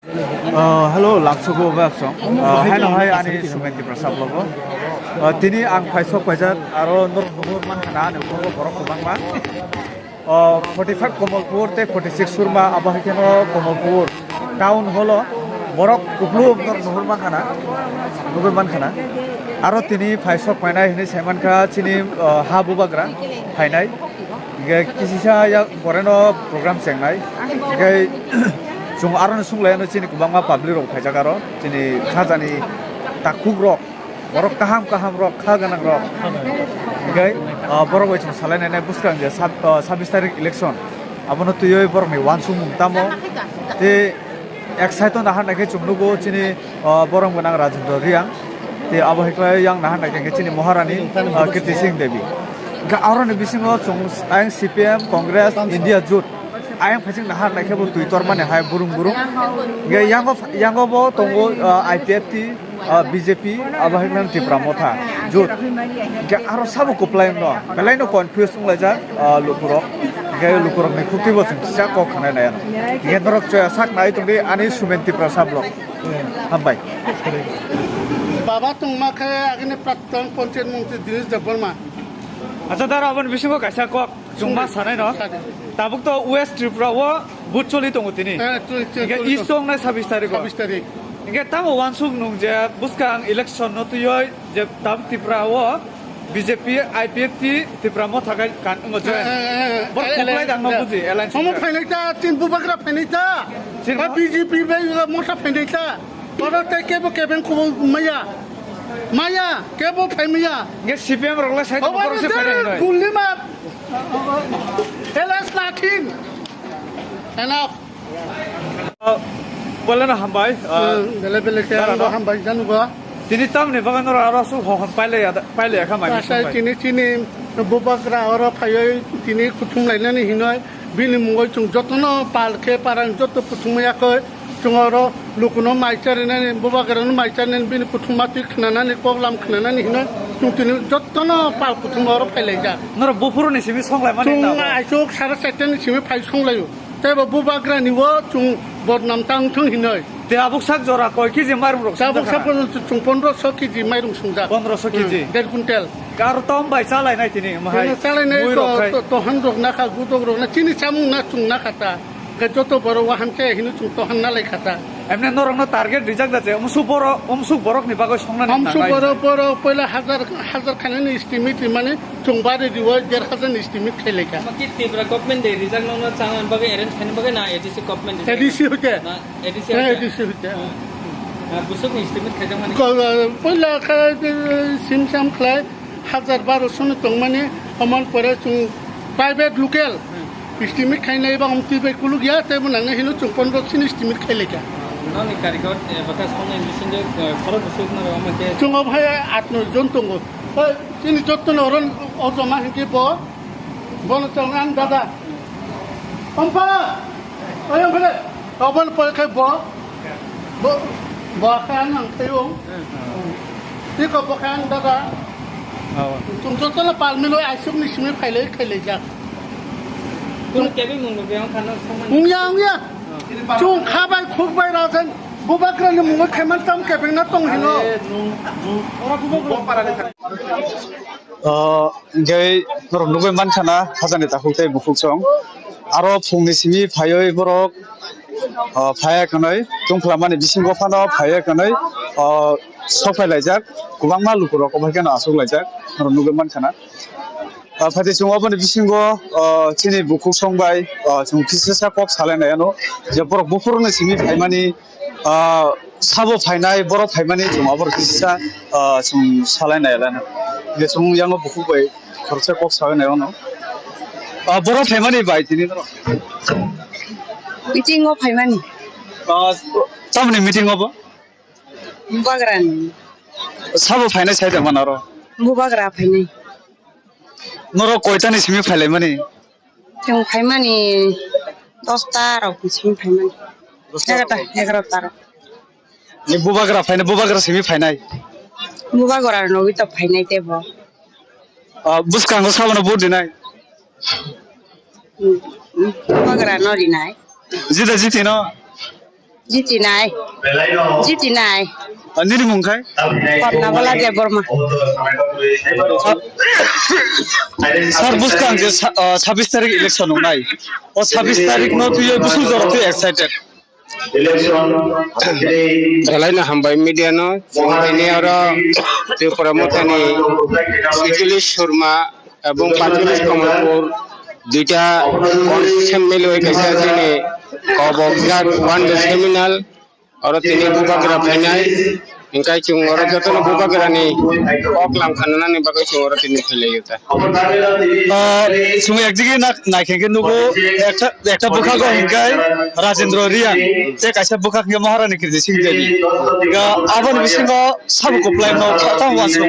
Hello, Laksugo Bakso. Hello, hi, Ani Sumenti Prasablogo. Tini ang Paisok Pajat, Aro Nurman Hanan, Borok Bangma. 45 Komolpur, 46 Surma, Abahikano, Komolpur. Town Holo, Borok Kuplu, Nurman Khana. Aro Tini Paisok Panai, Semanka, Chini, Habu Bagra, Hainai. Kisisa yang Koreno program Sengai. Jung aron sunglayan sini kubangma public rok phajakaro sini khajani takhuk rok borok kaham rok khaganang rok gai borok wai chung salainai nai buskang je 26 tarik election abono tuyoi borok ni wansung tamo te excited nahan nai chung nugo sini borok gonang rajendra riang te abahikla yang nahan nai sini Maharani Kirti Singh Devi ga aron bisingo chung ang CPM Congress India Jut ayang phasing nahar naikhabu Twitter mane hai burung ge yango bo tongo IPFT BJP abahiklan Tripura motha jut ge aro sabu koplai no belai no confuse unglaja lukurok ge lukurok ni khukti bo sa ko khana na ge norok choya sak nai tongdi ani Sumenti Prasablok hambai বাবা তোমাকে আগনে প্রাক্তন পঞ্চায়েত মন্ত্রী দিনেশ দেববর্মা আচ্ছা দারা আবার বিসিংক কাইসা cock জুংমা সানাই ন তাবুক তো West Tripura ও বুট চলি দङ तिनी ইস্ট দङ না 26 তারিখ ইগে তাম ওয়ানসুক নুং যে বুসকাং ইলেকশন নতুয় যে তাব ত্রিপুরা ও বিজেপি আইপিএফটি ত্রিপুরা ম থাকাই কান জ বড় কমলাই দাং বুজি এলাইন্স সম ফাইনাইতা তিন বুবাগরা ফাইনাইতা বিজেপি বে মোটা ফাইনাইতা বড় তে কেবো কেবেন কো মায়া কেবো ফাইমিয়া গে সিপিএম রগলা সাইড বড় সে ফাইনাই নয় গুলিমা এলাস লাঠিন এনাফ বলেন হামবাই বেলে কে হামবাই জানুবা তিনি তামনে বাগানর আরসু হহন পাইলে খামাই তিনি বুবাগরা আর ফাই তিনি কুতুম লাইনানি হিনয় বিনি মুগই চুং যতন পালকে পারান যত কুতুময়াকয় চুঙর লুকুনো মাইচারিনানি বুবাগরানো মাইচারিনানি বিনি কুতুমাতি খনানানি কগলাম খনানানি হিনয় চুং তিনি যতন পাল কুতুমর ফাইলাই যা নর বুফুরনি সিমি সংলাই মানে চুং আইসুক 4:30 সিমি ফাই সংলায়ো তেবা বুবাগরা নিও চুং বদনাম তাং থং হিনয় তে আবুক সাক জরা কয় কেজি মাইরুম রক আবুক সাক চুং 1500 কেজি মাইরুম সুংজা 1500 কেজি 1.5 কুইন্টাল কার তম বাই চালাই নাই তিনি মাহাই চালাই তো হানরক না খা গুতক রক না চিনি চামুং না চুং না খাতা কে যত বড় ওয়াহানকে হিনু চুং তো হান না লাই খাতা এমনে নরং না টার্গেট রিজাক্ট দাছে অমসু বরক নি বাগৈ সংনা অমসু বড় পয়লা হাজার খানে এস্টিমেট মানে চুং বারে দিও 1000 এস্টিমেট খেলেকা কি ত্রিপুরা গভর্নমেন্ট দে রিজাক্ট নন চাঙ্গান বাগে এরেঞ্জ খানে বাগে না এডিসি গভর্নমেন্ট এডিসি হতে না এডিসি হতে বুসুক এস্টিমেট খাইতে মানে পয়লা সিমসাম খাই 1200 তং মানে অমন পরে চুং প্রাইভেট লোকাল এস্টিমেট খাইনাই বা অমতি বাই কুলু গিয়া তেবো নাংনা হিনু চুং 1500 এস্টিমেট খাইলেকা ননি কারিগর বাকাস কোনে মিশন যে খরচ বুসুক না আমাকে চুং ভাই 8 জন তং তিনি যতন অরন অজমা হিকে বন চংআন দাদা অম্পা ওয়ং ফলে অবন পরে খাই খান আং তেও তি কো খান দাদা তুমি যতন পালমিলো আইসুক নি সিমি ফাইলে খাইলে যা তুমি কেবি মুং বেং খানা সমান উংয়া চুং খাবাই খুকবাই রাজেন বুবাগ্রানি মুং খাইমান তাম কেবেং না তং Hino gai norok nugoi mankhana hajani takhuktai bufuk song aro phungni simi phayoi borok phaya kanai tungkhlamani bisingo phano phaya kanai sophai laijak kubangma lukurok obhaikano asuk laijak norok nugoi mankhana phati chungoboni bisingo chini bufuk songbai chung kisasa kok salainayano je borok bufurni simi phaimani sabo phainai borok phaimani chung abor kisasa chung salainayalana ge chung yango bufuk bai khorcha kok salainayano borok phaimani bai tini no meeting of Haimani. tamni meeting obo Bubagran. sabo phainai saida manaro Bubagra Haimani. noro koitani simi phailai mani Yung Haimani 10 taro simi Haimani. 11 taro. ni bubagra simi phainai Bubagra no wito Haimani tebo. buskango sabana bur dinai Bubagra no dinai. jita jiti no জিতিনাই জিতিনাই Nini মুংখাই কর্ণাবালা Debbarma sir বুঝকাং যে 26 তারিখ election নাই ও 26 তারিখ ন তুই বুসু জরতে excited Selain hambai media no, ini orang tu promotani Sijulis Surma, abang Pajulis Kamalpur, duita konsep meloi kaisa sini, kobogjar one the seminal, orang tini buka gerak final, ingkai cung orang jatuh no buka gerak ni, oklam kanan ni bagai cung orang tini final itu. তুমি একদিকে নাইখেনকে নুগো একটা বুকা গো হিংকাই রাজেন্দ্র রিয়ান তে কাইসা বুকা কে মহারানী কৃতি সিং দেবি আবন বিসিং সাবকো প্লাইন no তাও ওয়াসো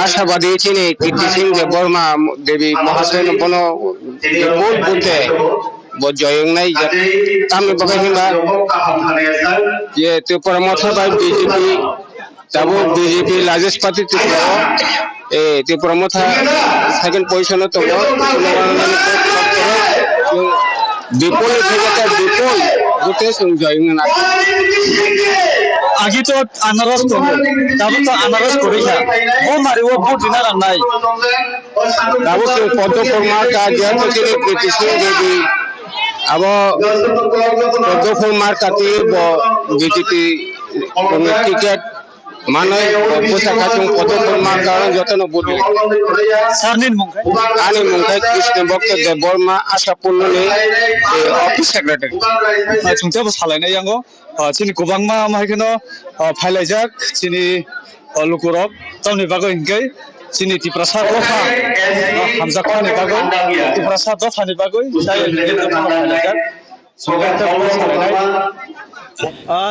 आशावादी चीनी कीर्ति सिंह बर्मा देवी महाशय बनो बोल बोलते वो जयंग नहीं तामी बगैर ये तो प्रमोटर बाय बीजेपी तब बीजेपी लार्जेस्ट पार्टी तो प्रमोटर सेकंड पोजीशन तो विपुल विपुल गोटे जयंग ना আগে তো আনারস তো তারপর তো আনারস করিছা ও মারি ও ভোট দিনা রান্নাই तब तो पद फर्मा का जयंत चीनी कीर्ति सिंह देवी अब पद फर्मा का बीजेपी टिकेट माने पोसा खाचुं पद फर्मा कारण जतन बुद्धि সারনিন মুংখাই आनी मुंखै कृष्ण भक्त देवबर्मा आशापूर्ण ने ऑफिस सेक्रेटरी চুংতে সালাইনাই আঙ্গো চিনি গোবাংমা মাইখেনো ফাইলাইজাক চিনি লুকুরক তামনি বাগো হিংকাই চিনি টিপ্রাসাদ দফা হামজা খানি বাগো টিপ্রাসাদ দফানি বাগো সাই ফাইলাইজাক সুগাতে সালাইনাই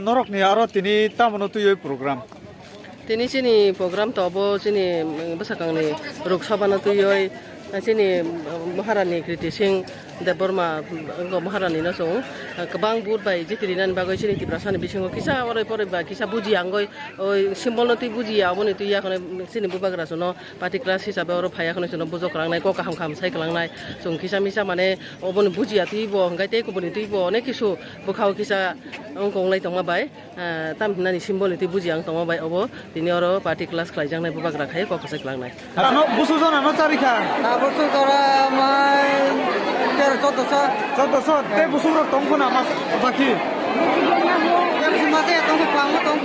নরকনি আরো তিনি তামনো তুই programme Tini sini program to abo sini basakang ni ruk sabana tu yoi sini Maharani Kriti Singh Deborma go Maharani na song kabang bud bai jitirinan bagoi sini tiprasani bisingo kisa ore pore ba kisa buji angoi oi simbol no tu buji abo ni tu ya kone sini bubagra sono party class hisabe oro phaya kone sono bujok rang nai ko kaham kham sai kalang nai song kisa misa mane obo ni buji ati bo ngai te ko boni tu bo ne kisu bukhao kisa ongkong lai tongma bai tam nani simbol ni tu buji ang tongma bai obo tini oro party class khlai jang nai bubagra khai ko kasai kalang nai ano busu jona no tarikha Na busu tora mai ter chotosa চতস তে বুসু র তংকো না মাস বাকি yang si mase tong pang tong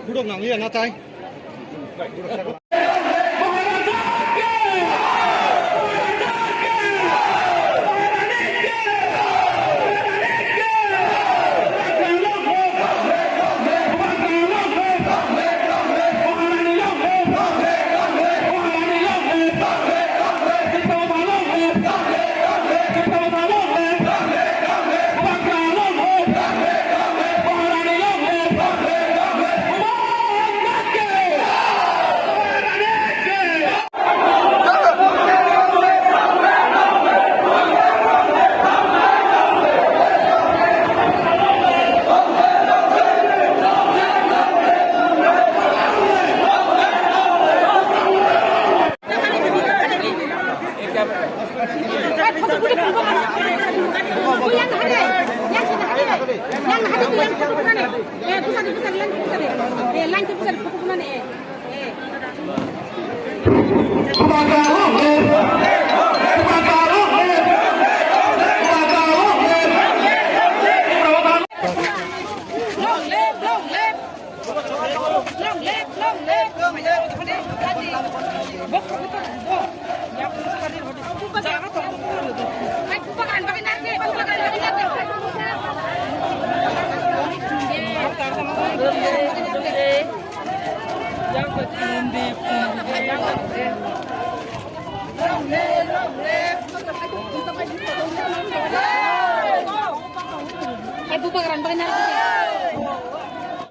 Budok nang lian natai. Ay, bubagaran, bagaimana?